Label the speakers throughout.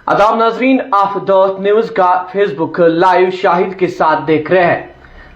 Speaker 1: आदाब नाजरीन, आप द न्यूज का फेसबुक लाइव शाहिद के साथ देख रहे हैं।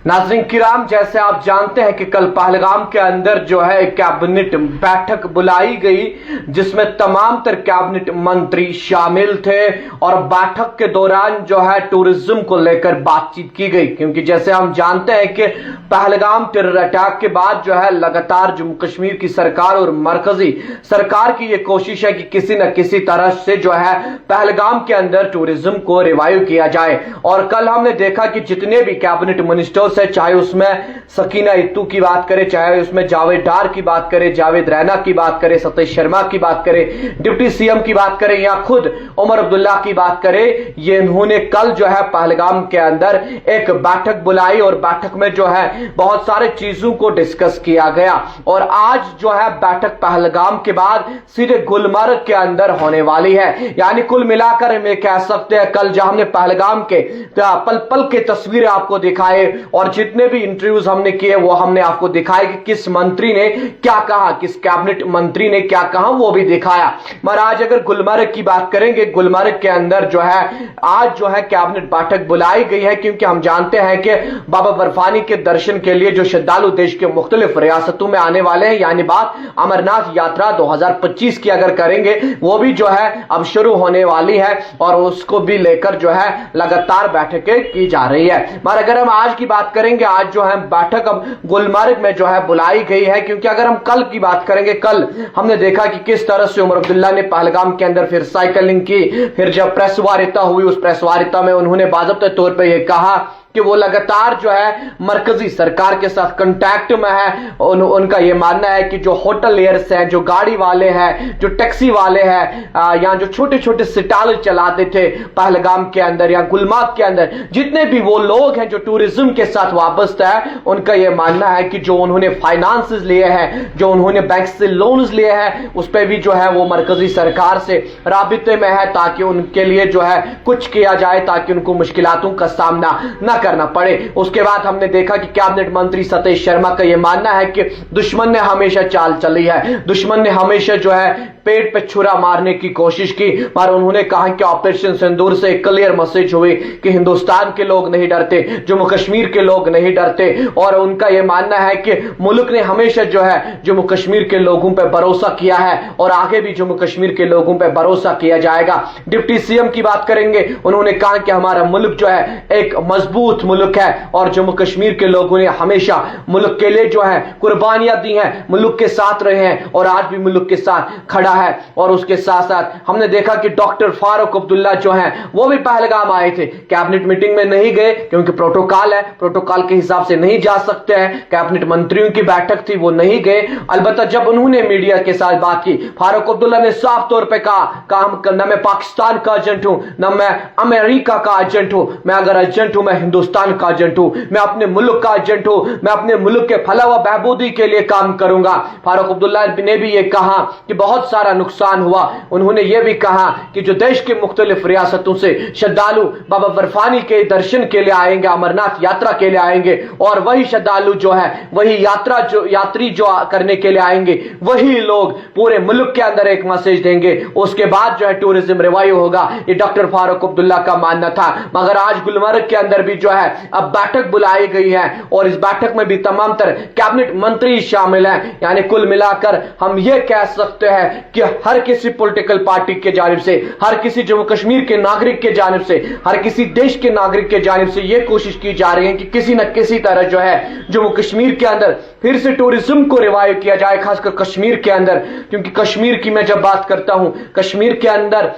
Speaker 1: नाजरीन किराम, जैसे आप जानते हैं कि कल पहलगाम के अंदर जो है कैबिनेट बैठक बुलाई गई जिसमें तमाम तर कैबिनेट मंत्री शामिल थे और बैठक के दौरान जो है टूरिज्म को लेकर बातचीत की गई, क्योंकि जैसे हम जानते हैं कि पहलगाम टेरर अटैक के बाद जो है लगातार जम्मू कश्मीर की सरकार और मरकजी सरकार की ये कोशिश है कि किसी न किसी तरह से जो है पहलगाम के अंदर टूरिज्म को रिवाइव किया जाए। और कल हमने देखा कि जितने भी कैबिनेट मिनिस्टर्स है, चाहे उसमें सकीना इत्तू की बात करें, चाहे उसमें जावेद डार की बात करें, जावेद रैना की बात करें, सतीश शर्मा की बात करें, डिप्टी सीएम की बात करें या खुद उमर अब्दुल्ला की बात करें, ये इन्होंने कल जो है पहलगाम के अंदर एक बैठक बुलाई और बैठक में जो है बहुत सारे चीजों को डिस्कस किया गया। और आज जो है बैठक पहलगाम के बाद सीधे गुलमर्ग के अंदर होने वाली है। यानी कुल मिलाकर हम ये कह सकते हैं कल जहां हमने पहलगाम के पल पल के तस्वीरें आपको दिखाए और जितने भी इंटरव्यूज हमने किए वो हमने आपको दिखाए कि किस मंत्री ने क्या कहा, किस कैबिनेट मंत्री ने क्या कहा, वो भी दिखाया। मगर आज अगर गुलमर्ग की बात करेंगे, गुलमर्ग के अंदर जो है आज जो है कैबिनेट बैठक बुलाई गई है, क्योंकि हम जानते हैं कि बाबा बर्फानी के दर्शन के लिए जो श्रद्धालु देश के मुख्तलिफ रियासतों में आने वाले हैं, यानी बात अमरनाथ यात्रा 2025 की अगर करेंगे, वो भी जो है अब शुरू होने वाली है और उसको भी लेकर जो है लगातार बैठकें की जा रही है। मगर अगर हम आज की बात करेंगे, आज जो है बैठक अब गुलमर्ग में जो है बुलाई गई है, क्योंकि अगर हम कल की बात करेंगे, कल हमने देखा कि किस तरह से उमर अब्दुल्ला ने पहलगाम के अंदर फिर साइकिलिंग की, फिर जब प्रेस वार्ता हुई उस प्रेस वार्ता में उन्होंने बाज़ाब्ते तौर पे यह कहा कि वो लगातार जो है मरकजी सरकार के साथ कांटेक्ट में है। उनका ये मानना है कि जो होटलियर्स हैं, जो गाड़ी वाले हैं, जो टैक्सी वाले हैं, या जो छोटे छोटे स्टॉल चलाते थे पहलगाम के अंदर या गुलमर्ग के अंदर, जितने भी वो लोग हैं जो टूरिज्म के साथ वाबस्ता है, उनका ये मानना है कि जो उन्होंने फाइनेंसेस लिए हैं, जो उन्होंने बैंक से लोन्स लिए हैं, उस पर भी जो है वो मरकजी सरकार से राबिते में है ताकि उनके लिए जो है कुछ किया जाए, ताकि उनको मुश्किलातों का सामना न करना पड़े। उसके बाद हमने देखा कि कैबिनेट मंत्री सतीश शर्मा का यह मानना है कि दुश्मन ने हमेशा चाल चली है, दुश्मन ने हमेशा जो है पेट पे छुरा मारने की कोशिश की, पर उन्होंने कहा कि ऑपरेशन सिंदूर से क्लियर मैसेज हुई कि हिंदुस्तान के लोग नहीं डरते, जम्मू कश्मीर के लोग नहीं डरते। और उनका यह मानना है कि मुल्क ने हमेशा जो है जम्मू कश्मीर के लोगों पर भरोसा किया है और आगे भी जम्मू कश्मीर के लोगों पर भरोसा किया जाएगा। डिप्टी सीएम की बात करेंगे, उन्होंने कहा कि हमारा मुल्क जो है एक मजबूत मुल्क है और जम्मू कश्मीर के लोगों ने हमेशा मुल्क के लिए जो है कुर्बानियां दी हैं, मुल्क के साथ रहे हैं और आज भी मुल्क के साथ खड़ा है। और उसके साथ साथ हमने देखा कि डॉक्टर फारूक अब्दुल्ला जो है वो भी पहलगाम आए थे, कैबिनेट मीटिंग में नहीं गए क्योंकि प्रोटोकॉल है, प्रोटोकॉल के हिसाब से नहीं जा सकते हैं। कैबिनेट मंत्रियों की बैठक थी, वो नहीं गए। अलबत्ता जब उन्होंने मीडिया के साथ बात की, फारूक अब्दुल्ला ने साफ तौर पर कहा न मैं पाकिस्तान का एजेंट हूं, न मैं अमेरिका का एजेंट हूं, मैं अगर एजेंट हूं मैं हिंदुस्तान का एजेंट हूं, मैं अपने मुल्क का एजेंट हूं, मैं अपने मुल्क के फलाह व बहबूदी के लिए काम करूंगा। फारूक अब्दुल्ला ने भी यह कहा कि बहुत सारा नुकसान हुआ। उन्होंने यह भी कहा कि जो देश के मुख्तलिफ रियासतों से श्रद्धालु बाबा बर्फानी के दर्शन के लिए आएंगे, अमरनाथ यात्रा के लिए आएंगे, और वही श्रद्धालु जो है, वही यात्री जो करने के लिए आएंगे, वही लोग पूरे मुल्क के अंदर एक मैसेज देंगे, उसके बाद जो है टूरिज्म रिवाइव होगा। ये डॉक्टर फारूक अब्दुल्ला का मानना था। मगर आज गुलमर्ग के अंदर भी जो है अब बैठक बुलाई गई है और इस बैठक में भी तमाम तरह कैबिनेट मंत्री शामिल हैं। यानी कुल मिलाकर हम यह कह सकते हैं कि हर किसी पॉलिटिकल पार्टी के जानिब से, हर किसी जम्मू कश्मीर के नागरिक के जानिब से, हर किसी देश के नागरिक के जानिब से यह कोशिश की जा रही है कि किसी न किसी तरह जो है जम्मू कश्मीर के अंदर फिर से टूरिज्म को रिवाइव किया जाए, खासकर कश्मीर के अंदर। क्योंकि कश्मीर की मैं जब बात करता हूं, कश्मीर के अंदर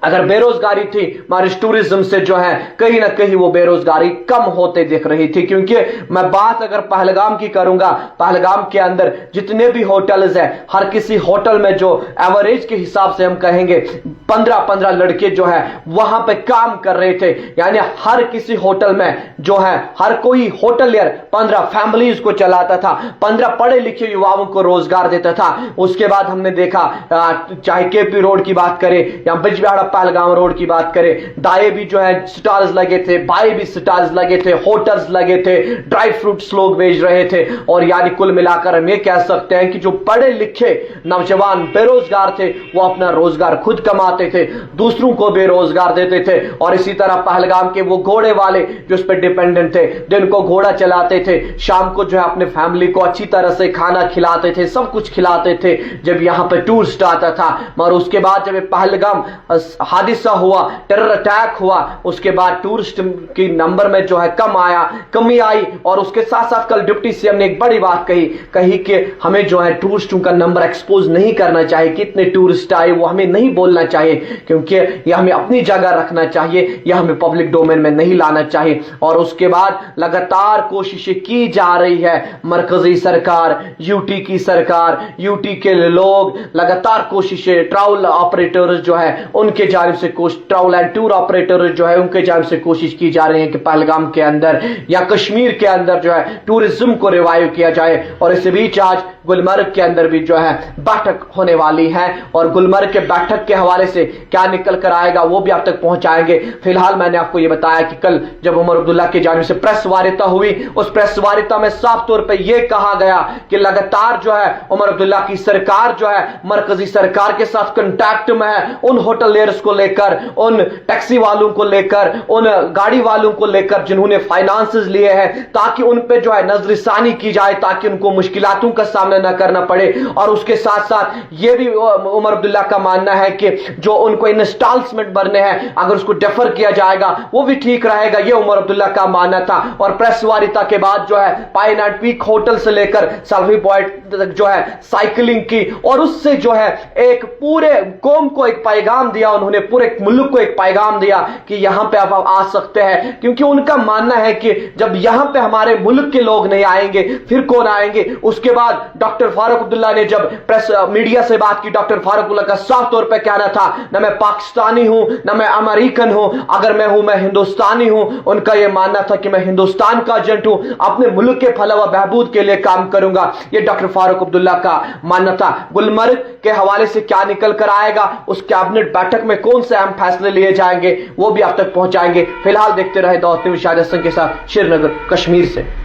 Speaker 1: अगर बेरोजगारी थी, हमारे टूरिज्म से जो है कहीं ना कहीं वो बेरोजगारी कम होते दिख रही थी। क्योंकि मैं बात अगर पहलगाम की करूंगा, पहलगाम के अंदर जितने भी होटल्स हैं, हर किसी होटल में जो एवरेज के हिसाब से हम कहेंगे 15-15 लड़के जो है वहां पे काम कर रहे थे। यानी हर किसी होटल में जो है हर कोई होटलियर 15 फैमिलीज को चलाता था, 15 पढ़े लिखे युवाओं को रोजगार देता था। उसके बाद हमने देखा चाहे केपी रोड की बात करें या बिजबिहाड़ा पहलगाम रोड की बात करें, दाएं भी जो है स्टॉल्स लगे थे, बाएं भी स्टॉल्स लगे थे, होटल्स लगे थे, ड्राई फ्रूट्स लोग बेच रहे थे। और यानी कुल मिलाकर हम ये कह सकते हैं कि जो पढ़े लिखे नौजवान बेरोजगार थे वो अपना रोजगार खुद कमाते थे, दूसरों को बेरोजगार देते थे। और इसी तरह पहलगाम के वो घोड़े वाले जो उस पर डिपेंडेंट थे, दिन को घोड़ा चलाते थे, शाम को जो है अपने फैमिली को अच्छी तरह से खाना खिलाते थे, सब कुछ खिलाते थे जब यहाँ पे टूरिस्ट आता था। मगर उसके बाद जब पहलगाम हादसा हुआ, टेरर अटैक हुआ, उसके बाद टूरिस्ट की नंबर में जो है कमी आई। और उसके साथ साथ कल डिप्टी सीएम ने एक बड़ी बात कही कि हमें जो है टूरिस्टों का नंबर एक्सपोज नहीं करना चाहिए, कितने टूरिस्ट आए वो हमें नहीं बोलना चाहिए, क्योंकि यह हमें अपनी जगह रखना चाहिए, यह हमें पब्लिक डोमेन में नहीं लाना चाहिए। और उसके बाद लगातार कोशिशें की जा रही है, मरकजी सरकार, यूटी की सरकार, यूटी के लोग लगातार कोशिशें, ट्रैवल ऑपरेटर्स जो है उनके जानिब से ट्रैवल एंड टूर ऑपरेटर्स जो है उनके जानिब से कोशिश की जा रही है कि पहलगाम के अंदर या कश्मीर के अंदर जो है टूरिज्म को रिवाइव किया जाए। और इस बीच आज गुलमर्ग के अंदर भी जो है बैठक होने वाली है और गुलमर्ग के बैठक के हवाले से क्या निकल कर आएगा वो भी आप तक पहुंचाएंगे। फिलहाल मैंने आपको ये बताया कि कल जब उमर अब्दुल्ला की जानिब से प्रेस वार्ता हुई, उस प्रेस वार्ता में साफ तौर पे ये कहा गया कि लगातार जो है उमर अब्दुल्ला की सरकार जो है मरकजी सरकार के साथ कांटेक्ट में है, उन होटलियर्स को लेकर, उन टैक्सी वालों को लेकर, उन गाड़ी वालों को लेकर जिन्होंने फाइनेंसेस लिए हैं, ताकि उन पे जो है नजरसानी की जाए, ताकि उनको मुश्किलातों का सामना न करना पड़े। और उसके साथ साथ ये भी उमर अब्दुल्ला का मानना है कि जो उनको इंस्टॉलमेंट भरने हैं अगर उसको डेफर किया जाएगा वो भी ठीक रहेगा, ये उमर अब्दुल्ला का मानना था। और प्रेस वार्ता के बाद जो है पाइन एंड पीक होटल से लेकर सेल्फी पॉइंट तक जो है साइकिलिंग की और उससे जो है एक पूरे कौम को एक पैगाम दिया, उन्होंने पूरे मुल्क को एक पैगाम दिया कि यहां पे आप आ सकते हैं, क्योंकि उनका मानना है कि जब यहां पे हमारे मुल्क के लोग नहीं आएंगे फिर कौन आएंगे। उसके बाद डॉक्टर फारूक अब्दुल्ला ने जब प्रेस मीडिया से बात की, डॉक्टर फारूक अब्दुल्ला का साफ तौर पे कहना था ना मैं पाकिस्तानी हूं ना मैं अमेरिकन हूं, अगर मैं हूं मैं हिंदुस्तानी हूं। उनका यह मानना था कि मैं हिंदुस्तान का एजेंट हूं, अपने मुल्क के फलाह व बहबूद के लिए काम करूंगा, यह डॉक्टर फारूक अब्दुल्ला का मानना था। गुलमर्ग के हवाले से क्या निकल कर आएगा, उस कैबिनेट बैठक में कौन से अहम फैसले लिए जाएंगे वो भी आप तक पहुंचाएंगे। फिलहाल देखते रहे दावत न्यूज़ शाहिद हसन के साथ श्रीनगर कश्मीर से।